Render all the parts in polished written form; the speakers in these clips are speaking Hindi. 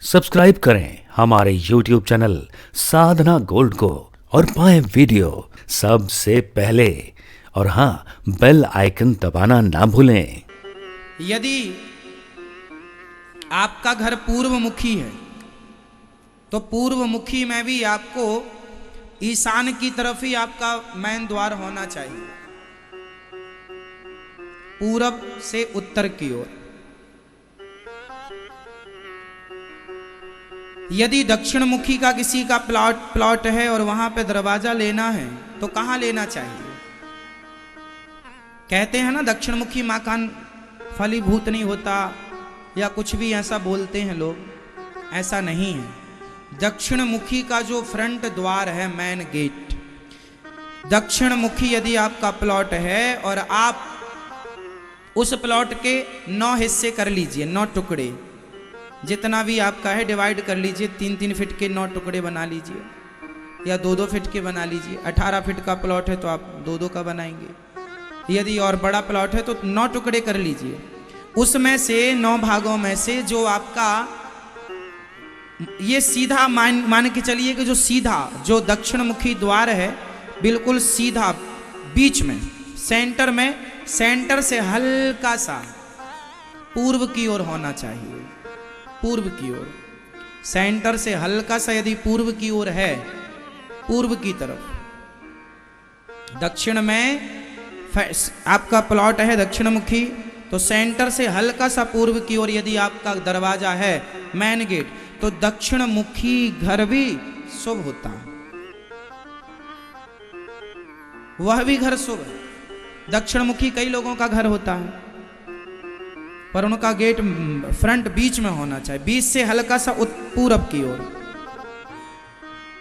सब्सक्राइब करें हमारे YouTube चैनल साधना गोल्ड को और पाएं वीडियो सबसे पहले। और हाँ, बेल आइकन दबाना ना भूलें। यदि आपका घर पूर्वमुखी है तो पूर्वमुखी में भी आपको ईशान की तरफ ही आपका मैन द्वार होना चाहिए, पूरब से उत्तर की ओर। यदि दक्षिण मुखी का किसी का प्लॉट है और वहां पे दरवाजा लेना है तो कहां लेना चाहिए? कहते हैं ना, दक्षिण मुखी मकान फलीभूत नहीं होता या कुछ भी ऐसा बोलते हैं लोग। ऐसा नहीं है। दक्षिण मुखी का जो फ्रंट द्वार है, मेन गेट, दक्षिण मुखी यदि आपका प्लॉट है और आप उस प्लॉट के 9 हिस्से कर लीजिए, 9 टुकड़े, जितना भी आपका है डिवाइड कर लीजिए। 3-3 फीट के 9 टुकड़े बना लीजिए या 2-2 फीट के बना लीजिए। 18 फीट का प्लॉट है तो आप 2-2 का बनाएंगे। यदि और बड़ा प्लॉट है तो 9 टुकड़े कर लीजिए। उसमें से 9 भागों में से जो आपका ये सीधा मान के चलिए कि जो सीधा जो दक्षिण मुखी द्वार है, बिल्कुल सीधा बीच में सेंटर में, सेंटर से हल्का सा पूर्व की ओर होना चाहिए। पूर्व की ओर, सेंटर से हल्का सा यदि पूर्व की ओर है, पूर्व की तरफ, दक्षिण में आपका प्लॉट है दक्षिण मुखी, तो सेंटर से हल्का सा पूर्व की ओर यदि आपका दरवाजा है, मेन गेट, तो दक्षिण मुखी घर भी शुभ होता है। वह भी घर शुभ है। दक्षिण मुखी कई लोगों का घर होता है पर उनका गेट फ्रंट बीच में होना चाहिए, बीच से हल्का सा पूरब की ओर,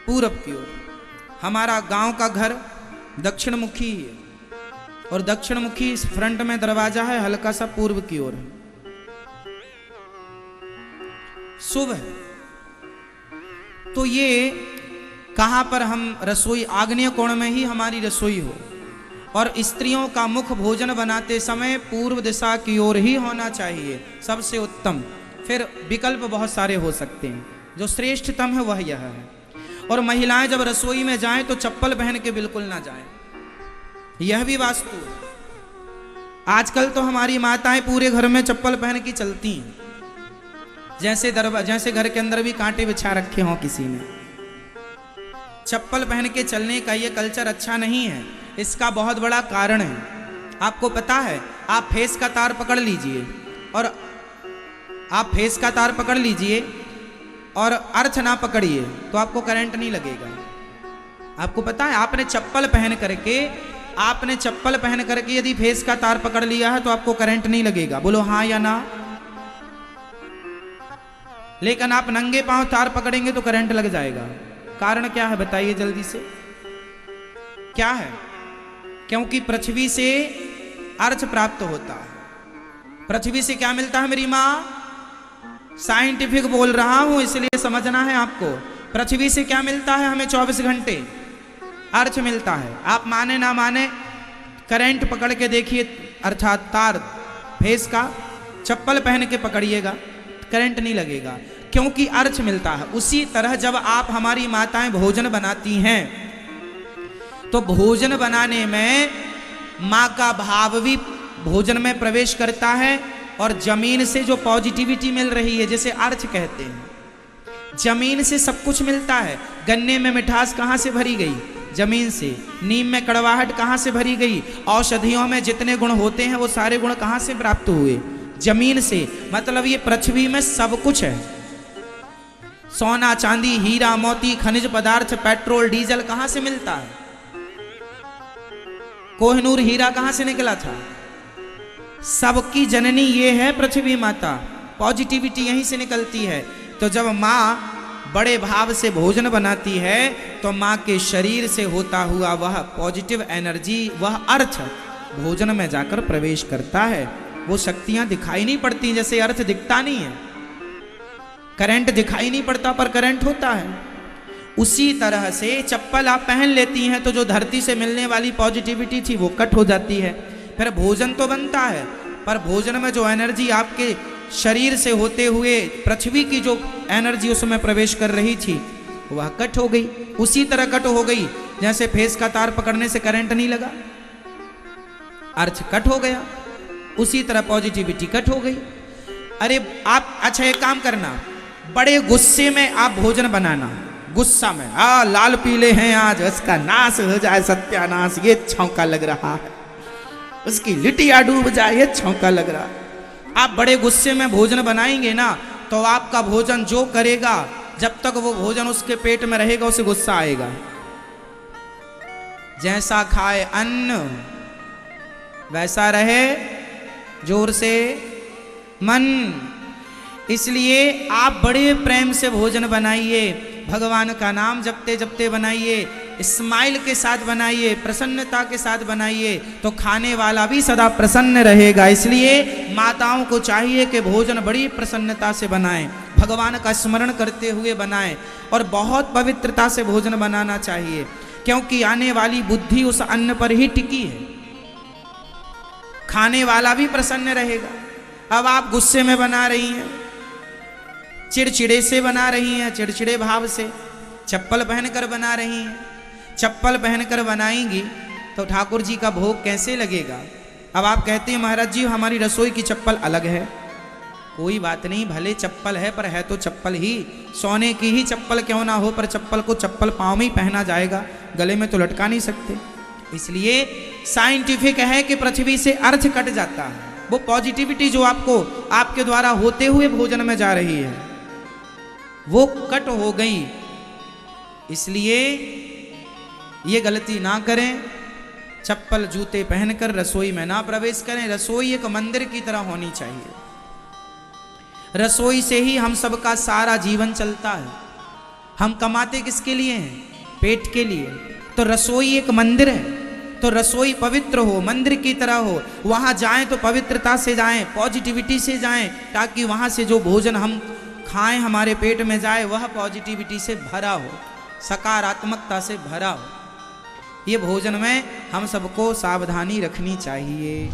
पूरब की ओर। हमारा गांव का घर दक्षिण मुखी है और दक्षिण मुखी फ्रंट में दरवाजा है, हल्का सा पूर्व की ओर है, शुभ है। तो ये कहां पर हम रसोई, आग्नेय कोण में ही हमारी रसोई हो और स्त्रियों का मुख भोजन बनाते समय पूर्व दिशा की ओर ही होना चाहिए, सबसे उत्तम। फिर विकल्प बहुत सारे हो सकते हैं, जो श्रेष्ठतम है वह यह है। और महिलाएं जब रसोई में जाएं तो चप्पल पहन के बिल्कुल ना जाएं, यह भी वास्तु है। आजकल तो हमारी माताएं पूरे घर में चप्पल पहन के चलती हैं, जैसे घर के अंदर भी कांटे बिछा रखे हों किसी ने। चप्पल पहन के चलने का ये कल्चर अच्छा नहीं है। इसका बहुत बड़ा कारण है, आपको पता है। आप फेस का तार पकड़ लीजिए और आप फेस का तार पकड़ लीजिए और अर्थ ना पकड़िए तो आपको करंट नहीं लगेगा। आपको पता है, आपने चप्पल पहन करके यदि फेस का तार पकड़ लिया है तो आपको करंट नहीं लगेगा। बोलो हाँ या ना। लेकिन आप नंगे पांव तार पकड़ेंगे तो करंट लग जाएगा। कारण क्या है बताइए जल्दी से, क्या है? क्योंकि पृथ्वी से अर्थ प्राप्त होता है। पृथ्वी से क्या मिलता है मेरी माँ? साइंटिफिक बोल रहा हूं इसलिए समझना है आपको। पृथ्वी से क्या मिलता है हमें? 24 घंटे अर्थ मिलता है। आप माने ना माने, करंट पकड़ के देखिए, अर्थात तार फेस का चप्पल पहन के पकड़िएगा, करंट नहीं लगेगा क्योंकि अर्थ मिलता है। उसी तरह जब आप, हमारी माताएं भोजन बनाती हैं तो भोजन बनाने में माँ का भाव भी भोजन में प्रवेश करता है और जमीन से जो पॉजिटिविटी मिल रही है, जैसे अर्थ कहते हैं, जमीन से सब कुछ मिलता है। गन्ने में मिठास कहाँ से भरी गई? जमीन से। नीम में कड़वाहट कहाँ से भरी गई? औषधियों में जितने गुण होते हैं वो सारे गुण कहाँ से प्राप्त हुए? जमीन से। मतलब ये पृथ्वी में सब कुछ है। सोना, चांदी, हीरा, मोती, खनिज पदार्थ, पेट्रोल, डीजल कहाँ से मिलता है? कोहिनूर हीरा कहाँ से निकला था? सबकी जननी ये है पृथ्वी माता। पॉजिटिविटी यहीं से निकलती है। तो जब माँ बड़े भाव से भोजन बनाती है तो माँ के शरीर से होता हुआ वह पॉजिटिव एनर्जी, वह अर्थ भोजन में जाकर प्रवेश करता है। वो शक्तियां दिखाई नहीं पड़ती, जैसे अर्थ दिखता नहीं है, करंट दिखाई नहीं पड़ता पर करंट होता है। उसी तरह से चप्पल आप पहन लेती हैं तो जो धरती से मिलने वाली पॉजिटिविटी थी वो कट हो जाती है। फिर भोजन तो बनता है पर भोजन में जो एनर्जी आपके शरीर से होते हुए पृथ्वी की जो एनर्जी उसमें प्रवेश कर रही थी वह कट हो गई। उसी तरह कट हो गई जैसे फेस का तार पकड़ने से करंट नहीं लगा, अर्थ कट हो गया। उसी तरह पॉजिटिविटी कट हो गई। अरे आप अच्छा एक काम करना, बड़े गुस्से में आप भोजन बनाना, गुस्सा में लाल पीले हैं आज, उसका नाश हो जाए, सत्यानाश, ये छौंका लग रहा है, उसकी लिटिया डूब जाए, ये छौंका लग रहा है। आप बड़े गुस्से में भोजन बनाएंगे ना तो आपका भोजन जो करेगा, जब तक वो भोजन उसके पेट में रहेगा उसे गुस्सा आएगा। जैसा खाए अन्न वैसा रहे जोर से मन। इसलिए आप बड़े प्रेम से भोजन बनाइए, भगवान का नाम जपते जपते बनाइए, स्माइल के साथ बनाइए, प्रसन्नता के साथ बनाइए, तो खाने वाला भी सदा प्रसन्न रहेगा। इसलिए माताओं को चाहिए कि भोजन बड़ी प्रसन्नता से बनाएं, भगवान का स्मरण करते हुए बनाएं और बहुत पवित्रता से भोजन बनाना चाहिए, क्योंकि आने वाली बुद्धि उस अन्न पर ही टिकी है। खाने वाला भी प्रसन्न रहेगा। अब आप गुस्से में बना रही हैं, चिड़चिड़े से बना रही हैं, चिड़चिड़े भाव से, चप्पल पहनकर बना रही हैं, चप्पल पहनकर बनाएंगी तो ठाकुर जी का भोग कैसे लगेगा। अब आप कहते हैं महाराज जी हमारी रसोई की चप्पल अलग है। कोई बात नहीं, भले चप्पल है पर है तो चप्पल ही, सोने की ही चप्पल क्यों ना हो, पर चप्पल को चप्पल पाँव में ही पहना जाएगा, गले में तो लटका नहीं सकते। इसलिए साइंटिफिक है कि पृथ्वी से अर्थ कट जाता है, वो पॉजिटिविटी जो आपको आपके द्वारा होते हुए भोजन में जा रही है वो कट हो गई। इसलिए ये गलती ना करें, चप्पल जूते पहनकर रसोई में ना प्रवेश करें। रसोई एक मंदिर की तरह होनी चाहिए। रसोई से ही हम सबका सारा जीवन चलता है। हम कमाते किसके लिए हैं? पेट के लिए। तो रसोई एक मंदिर है, तो रसोई पवित्र हो, मंदिर की तरह हो। वहां जाएं तो पवित्रता से जाएं, पॉजिटिविटी से जाएं, ताकि वहां से जो भोजन हम खाएं हमारे पेट में जाए वह पॉजिटिविटी से भरा हो, सकारात्मकता से भरा हो। ये भोजन में हम सबको सावधानी रखनी चाहिए।